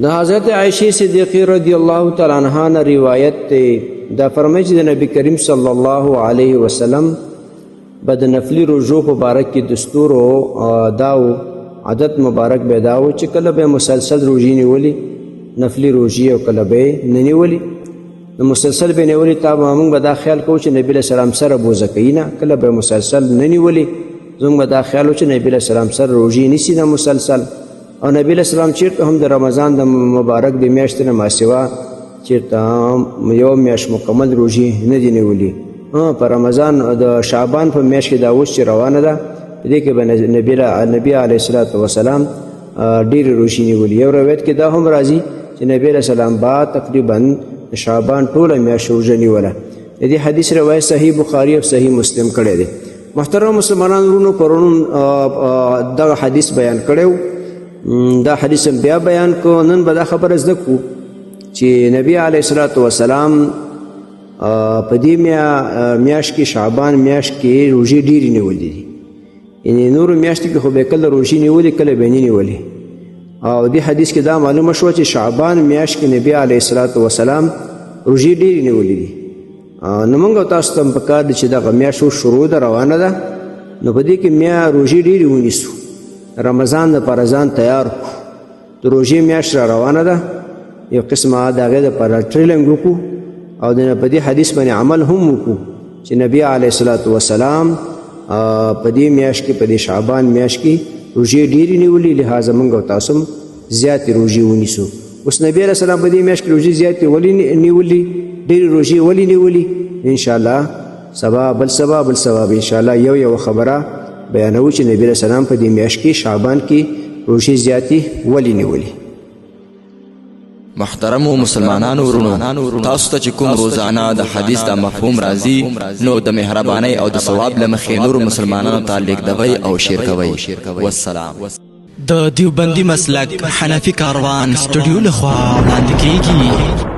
د حضرت عائشہ صدیقہ رضی الله تعالی عنها نه روایت ته دا فرمایي چې د نبی کریم صلی الله علیه وسلم بد نفلی روزو په بارک کې دستور او داو عادت مبارک به داو چې کله به مسلسل روزي نیولي نفلی روزي او کله به نه نیولي نو مسلسل به نیولي تا موږ به دا خیال کوو چې نبی له سلام سره بوزه کینا کله به مسلسل نه نیولي زموږ به دا خیال چې نبی له سلام سره روزي نیسي نه مسلسل او نبی له سلام چیرته هم د رمضان د مبارک د میاشتې نه ماسوا چیرته یو میاشت مکمل روزي نه دی نیولي په رمضان د شعبان په میاشت کې دا اوس چې روانه ده دې کې به نبی علیه الصلاۃ والسلام ډېر روزي نیولي یو روایت کې دا هم راځي چې نبی علیه السلام با تقریبا شعبان ټوله میاشت روزه نیوله د دې حدیث روایت صحیح بخاری او صحیح مسلم کړی دی محترم مسلمانانو ورونو پرونو دا حدیث بیان کړو دا حدیث بیا بیان کو نن به دا خبره زده کو چې نبی علیه الصلاۃ والسلام په دې میاشت کې شعبان میاشت کې روزي ډېرې نیولې دي یعنی نورو میاشتو کې خو به کله روزي نیولې کله به نه نیولې او دې حدیث کې دا معلومه شوه چې شعبان میاشت کې نبی علیه الصلاۃ والسلام روزي ډېرې نیولې دي نو موږ تاسو ته پکار دي چې دغه میاشت شروع ده روانه ده نو په دې کې روزي ډېرې ونیسو رمضان د پرځان تیار د روزي میاشت را روانه ده یو قسمه د هغې دپاره ټریننګ وکړو او د په دې حدیث باندې عمل هم وکړو چې نبی علیه الصلاۃ والسلام په دې میاشت کې په دې شعبان میاشت کې روزي ډېرې نیولي لهذا موږ او تاسو هم زیاتې روزي ونیسو اوس نبی علیه السلام په دې میاشت کې روزي زیاتې ولې نیولي ډېرې روزي ولې نیولي انشاءالله سبا بل سبا انشاءالله یو خبره بیانوي چې نبی علیه السلام په دې میاشت کې شعبان کې روزي زیاتې ولې نیولي محترمو مسلمانانو ورونو تاسو ته چې کوم روزانه د حدیث د مفهوم راځي نو د مهربانۍ او د ثواب له مخې نورو مسلمانانو ته لیږدوئ او شیر کوئ والسلام د دیوبندي مسلک حنفي کاروان سټوډیو لخوا وړاندې کیږي